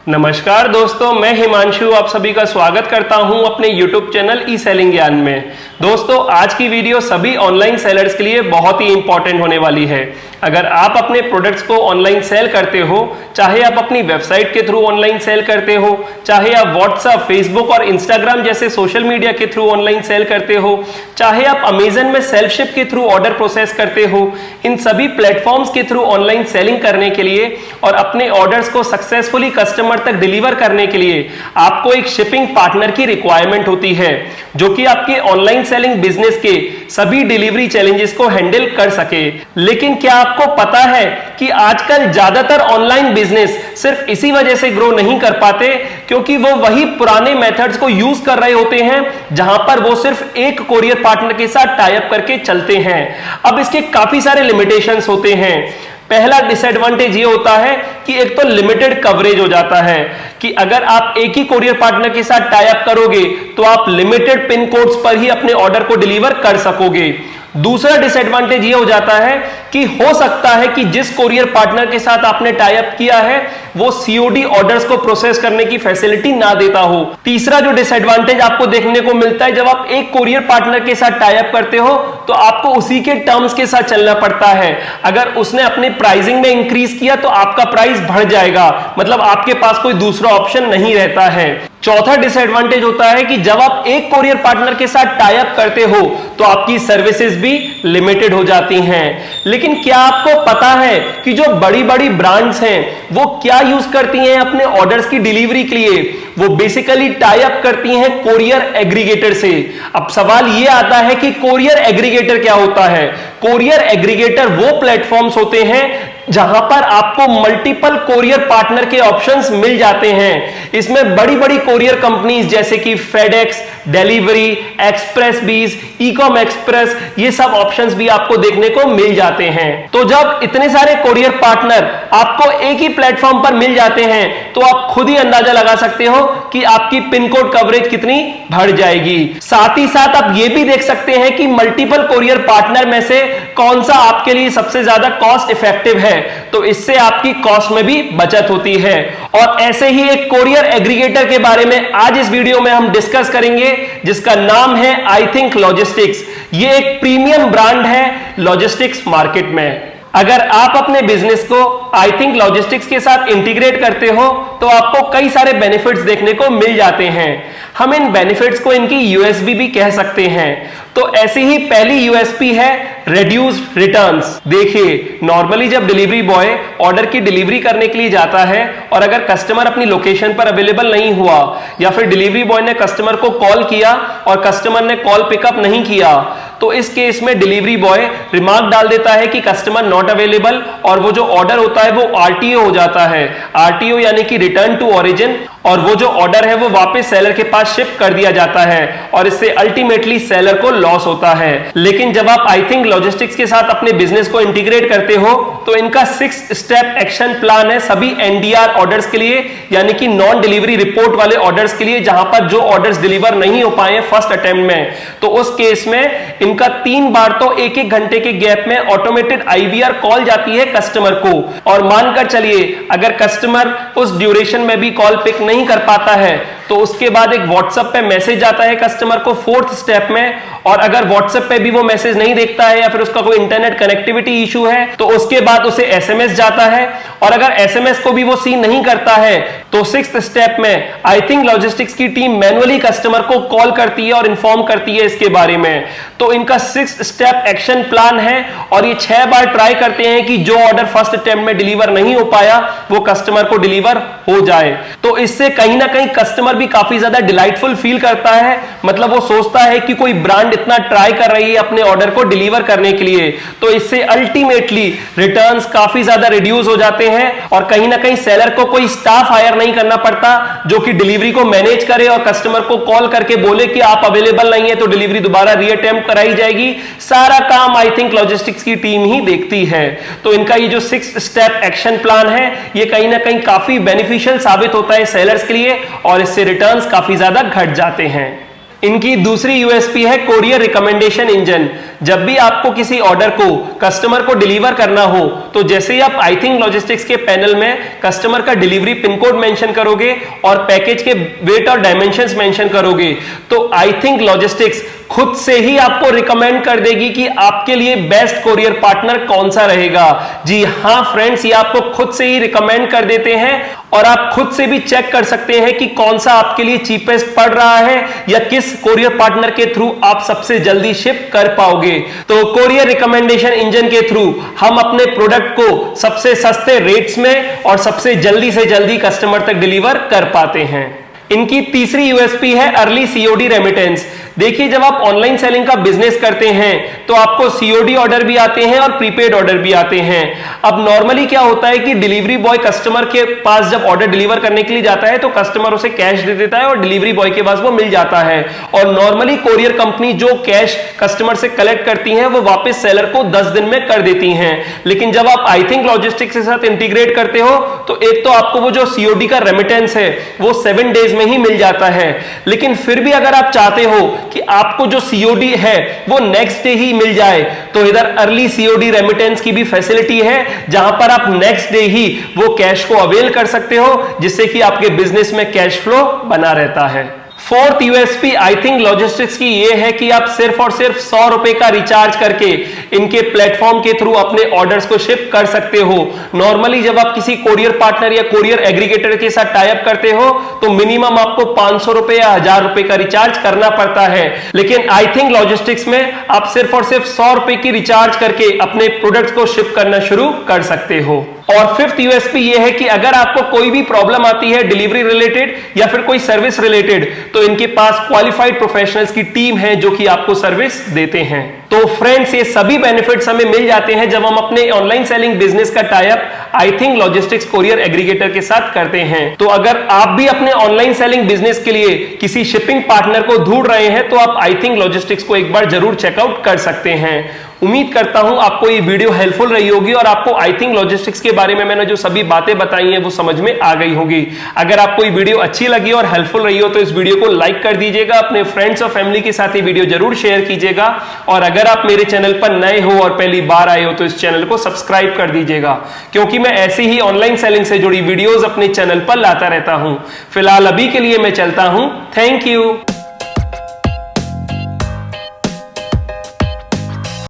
नमस्कार दोस्तों, मैं हिमांशु आप सभी का स्वागत करता हूं अपने YouTube चैनल ई सेलिंग ज्ञान में। दोस्तों, आज की वीडियो सभी ऑनलाइन सेलर्स के लिए बहुत ही इंपॉर्टेंट होने वाली है। अगर आप अपने प्रोडक्ट्स को ऑनलाइन सेल करते हो, चाहे आप अपनी वेबसाइट के थ्रू ऑनलाइन सेल करते हो, चाहे आप व्हाट्सएप, फेसबुक और इंस्टाग्राम जैसे सोशल मीडिया के थ्रू ऑनलाइन सेल करते हो, चाहे आप अमेजन में सेल्फ शिप के थ्रू ऑर्डर प्रोसेस करते हो, इन सभी प्लेटफॉर्म्स के थ्रू ऑनलाइन सेलिंग करने के लिए और अपने ऑर्डर्स को सक्सेसफुली कस्टमर तक डिलीवर करने के लिए आपको एक शिपिंग पार्टनर की रिक्वायरमेंट होती है, जो कि आपके ऑनलाइन सेलिंग बिजनेस के सभी डिलीवरी चैलेंजेस को हैंडल कर सके। लेकिन क्या आपको पता है कि आजकल ज्यादातर ऑनलाइन बिजनेस सिर्फ इसी वजह से ग्रो नहीं कर पाते क्योंकि वो वही पुराने मेथड्स को यूज कर रहे होते हैं, जहां पर वो सिर्फ एक कोरियर पार्टनर के साथ टाई अप करके चलते हैं। अब इसके काफी सारे लिमिटेशंस होते हैं। पहला डिसएडवांटेज ये होता है कि एक तो लिमिटेड कवरेज हो जाता है कि अगर आप एक ही कोरियर पार्टनर के साथ टाई अप करोगे तो आप लिमिटेड पिन कोड्स पर ही अपने ऑर्डर को डिलीवर कर सकोगे। दूसरा डिसएडवांटेज ये हो जाता है कि हो सकता है कि जिस कोरियर पार्टनर के साथ आपने टाई अप किया है वो सीओडी ऑर्डर्स को प्रोसेस करने की फैसिलिटी ना देता हो। तीसरा जो डिसएडवांटेज आपको देखने को मिलता है, जब आप एक कोरियर पार्टनर के साथ टाई अप करते हो तो आपको उसी के टर्म्स के साथ चलना पड़ता है। अगर उसने अपने प्राइसिंग में इंक्रीज किया तो आपका प्राइस बढ़ जाएगा, मतलब आपके पास कोई दूसरा ऑप्शन नहीं रहता है। चौथा डिसएडवांटेज होता है कि जब आप एक कोरियर पार्टनर के साथ टाई अप करते हो तो आपकी सर्विसेज भी लिमिटेड हो जाती हैं। लेकिन क्या आपको पता है कि जो बड़ी बड़ी ब्रांड्स हैं वो क्या यूज करती हैं अपने ऑर्डर्स की डिलीवरी के लिए? वो बेसिकली टाई अप करती हैं कोरियर एग्रीगेटर से। अब सवाल ये आता है कि कोरियर एग्रीगेटर क्या होता है? कोरियर एग्रीगेटर वो प्लेटफॉर्म्स होते हैं जहां पर आपको मल्टीपल कोरियर पार्टनर के ऑप्शंस मिल जाते हैं। इसमें बड़ी बड़ी कोरियर कंपनीज जैसे कि फेडेक्स, डिलीवरी, एक्सप्रेस बीज, इकॉम एक्सप्रेस, ये सब ऑप्शंस भी आपको देखने को मिल जाते हैं। तो जब इतने सारे कोरियर पार्टनर आपको एक ही प्लेटफॉर्म पर मिल जाते हैं तो आप खुद ही अंदाजा लगा सकते हो कि आपकी पिन कोड कवरेज कितनी बढ़ जाएगी। साथ ही साथ आप ये भी देख सकते हैं कि मल्टीपल कोरियर पार्टनर में से कौन सा आपके लिए सबसे ज्यादा कॉस्ट इफेक्टिव है, तो इससे आपकी कॉस्ट में भी बचत होती है। और ऐसे ही एक कोरियर एग्रीगेटर के बारे में आज इस वीडियो में हम डिस्कस करेंगे जिसका नाम है आई थिंक लॉजिस्टिक्स। ये एक प्रीमियम ब्रांड है लॉजिस्टिक्स मार्केट में। अगर आप अपने बिजनेस को आई थिंक लॉजिस्टिक्स के साथ इंटीग्रेट करते हो तो आपको कई सारे बेनिफिट्स देखने को मिल जाते हैं। हम इन बेनिफिट्स को इनकी यूएसपी भी कह सकते हैं। तो ऐसी ही पहली यूएसपी है रिड्यूस रिटर्न्स। देखिए, नॉर्मली जब डिलीवरी बॉय ऑर्डर की डिलीवरी करने के लिए जाता है और अगर कस्टमर अपनी लोकेशन पर अवेलेबल नहीं हुआ या फिर डिलीवरी बॉय ने कस्टमर को कॉल किया और कस्टमर ने कॉल पिकअप नहीं किया, तो इस केस में डिलीवरी बॉय रिमार्क डाल देता है कि कस्टमर नॉट अवेलेबल, और वो जो ऑर्डर होता है वो आरटीओ हो जाता है। आरटीओ यानी कि रिटर्न टू ओरिजिन, और वो जो ऑर्डर है वो वापस सेलर के पास शिप कर दिया जाता है और इससे अल्टीमेटली सेलर को लॉस होता है। लेकिन जब आप आई थिंक लॉजिस्टिक्स के साथ अपने बिजनेस को इंटीग्रेट करते हो तो इनका 6 स्टेप एक्शन प्लान है सभी एनडीआर ऑर्डर्स के लिए, यानी कि नॉन डिलीवरी रिपोर्ट वाले ऑर्डर्स के लिए, जहां पर जो ऑर्डर्स डिलीवर नहीं हो पाए फर्स्ट अटेम्प्ट में, तो उस केस में इनका 3 बार तो 1-1 घंटे के गैप में ऑटोमेटेड आईवीआर कॉल जाती है कस्टमर को। और मानकर चलिए अगर कस्टमर उस ड्यूरेशन में भी कॉल पिक नहीं कर पाता है तो उसके बाद एक व्हाट्सएप पे मैसेज आता है कस्टमर को 4th स्टेप में, और अगर व्हाट्सएप पे भी वो मैसेज नहीं देखता है या फिर उसका कोई इंटरनेट कनेक्टिविटी इशू है तो उसके बाद उसे एसएमएस जाता है, और अगर एसएमएस को भी वो सीन नहीं करता है तो 6th स्टेप में आई थिंक लॉजिस्टिक्स की टीम मैनुअली कस्टमर को कॉल करती है और इन्फॉर्म करती है इसके बारे में। तो इनका 6 स्टेप एक्शन प्लान है और ये 6 बार ट्राई करते हैं कि जो ऑर्डर फर्स्ट अटेम्प्ट में डिलीवर नहीं हो पाया वो कस्टमर को डिलीवर हो जाए। तो इससे कहीं ना कहीं कस्टमर भी काफी ज्यादा डिलाइटफुल फील करता है, मतलब वो सोचता है कि कोई ब्रांड इतना ट्राई कर रही है अपने ऑर्डर को डिलीवर करने के लिए। तो इससे अल्टीमेटली रिटर्न्स काफी ज्यादा रिड्यूस हो जाते हैं और कहीं ना कहीं सेलर को कोई स्टाफ हायर नहीं करना पड़ता जो कि डिलीवरी को मैनेज करे और कस्टमर को कॉल करके बोले कि आप अवेलेबल नहीं है तो डिलीवरी दोबारा रीअटेम्प्ट कराई जाएगी। सारा काम आई थिंक लॉजिस्टिक्स की टीम ही देखती है। तो इनका ये जो 6 स्टेप एक्शन प्लान है ये कहीं ना कहीं काफी बेनिफिशियल साबित होता है सेलर्स के लिए और इससे रिटर्न्स काफी ज्यादा घट जाते हैं। इनकी दूसरी यूएसपी है कोरियर रिकमेंडेशन इंजन। जब भी आपको किसी ऑर्डर को कस्टमर को डिलीवर करना हो तो जैसे ही आप आई थिंक लॉजिस्टिक्स के पैनल में कस्टमर का डिलीवरी पिन कोड मेंशन करोगे और पैकेज के वेट और डायमेंशंस मेंशन करोगे तो आई थिंक लॉजिस्टिक्स खुद से ही आपको रिकमेंड कर देगी कि आपके लिए बेस्ट कोरियर पार्टनर कौन सा रहेगा। जी हां फ्रेंड्स, ये आपको खुद से ही रिकमेंड कर देते हैं और आप खुद से भी चेक कर सकते हैं कि कौन सा आपके लिए चीपेस्ट पड़ रहा है या किस कोरियर पार्टनर के थ्रू आप सबसे जल्दी शिप कर पाओगे। तो कोरियर रिकमेंडेशन इंजन के थ्रू हम अपने प्रोडक्ट को सबसे सस्ते रेट्स में और सबसे जल्दी से जल्दी कस्टमर तक डिलीवर कर पाते हैं। इनकी तीसरी यूएसपी है अर्ली सीओडी रेमिटेंस। देखिए, जब आप ऑनलाइन सेलिंग का बिजनेस करते हैं तो आपको सीओडी ऑर्डर भी आते हैं और प्रीपेड ऑर्डर भी आते हैं। अब नॉर्मली क्या होता है कि डिलीवरी बॉय कस्टमर के पास जब ऑर्डर डिलीवर करने के लिए जाता है तो कस्टमर उसे कैश दे देता है और डिलीवरी बॉय के पास वो मिल जाता है। और नॉर्मली कोरियर कंपनी जो कैश कस्टमर से कलेक्ट करती है वो वापस सेलर को 10 दिन में कर देती हैं। लेकिन जब आप आई थिंक लॉजिस्टिक्स के साथ इंटीग्रेट करते हो तो एक तो आपको वो जो सीओडी का रेमिटेंस है वो 7 डेज में ही मिल जाता है। लेकिन फिर भी अगर आप चाहते हो कि आपको जो सीओडी है वो नेक्स्ट डे ही मिल जाए तो इधर अर्ली सीओडी रेमिटेंस की भी फैसिलिटी है, जहां पर आप नेक्स्ट डे ही वो कैश को अवेल कर सकते हो, जिससे कि आपके बिजनेस में कैश फ्लो बना रहता है। Fourth USP I think logistics की ये है कि आप सिर्फ और सिर्फ 100 रुपए का रिचार्ज करके इनके प्लेटफॉर्म के थ्रू अपने ऑर्डर्स को शिप कर सकते हो। नॉर्मली जब आप किसी कोरियर पार्टनर या कोरियर एग्रीगेटर के साथ टाई अप करते हो तो मिनिमम आपको 500 रुपए या 1000 रुपए का रिचार्ज करना पड़ता है। लेकिन आई थिंक लॉजिस्टिक्स में आप सिर्फ और सिर्फ 100 रुपए की रिचार्ज करके अपने प्रोडक्ट्स को शिप करना शुरू कर सकते हो। और फिफ्थ यूएसपी ये है कि अगर आपको कोई भी प्रॉब्लम आती है डिलीवरी रिलेटेड या फिर कोई सर्विस रिलेटेड तो इनके पास क्वालिफाइड प्रोफेशनल्स की टीम है जो कि आपको सर्विस देते हैं। तो फ्रेंड्स, ये सभी बेनिफिट्स हमें मिल जाते हैं जब हम अपने ऑनलाइन सेलिंग बिजनेस का tie up I think logistics courier aggregator के साथ करते हैं। तो अगर आप भी अपने ऑनलाइन सेलिंग बिजनेस के लिए किसी शिपिंग पार्टनर को ढूंढ रहे हैं तो आप आई थिंक लॉजिस्टिक्स को एक बार जरूर चेकआउट कर सकते हैं। उम्मीद करता हूं आपको ये वीडियो हेल्पफुल रही होगी और आपको आई थिंक लॉजिस्टिक्स के बारे में मैंने जो सभी बातें बताई हैं वो समझ में आ गई होगी। अगर आपको ये वीडियो अच्छी लगी और हेल्पफुल रही हो तो इस वीडियो को लाइक कर दीजिएगा, अपने फ्रेंड्स और फैमिली के साथ ये वीडियो जरूर शेयर कीजिएगा। और अगर आप मेरे चैनल पर नए हो और पहली बार आए हो तो इस चैनल को सब्सक्राइब कर दीजिएगा, क्योंकि मैं ऐसी ही ऑनलाइन सेलिंग से जुड़ी वीडियोस अपने चैनल पर लाता रहता हूं। फिलहाल अभी के लिए मैं चलता हूं। Thank you.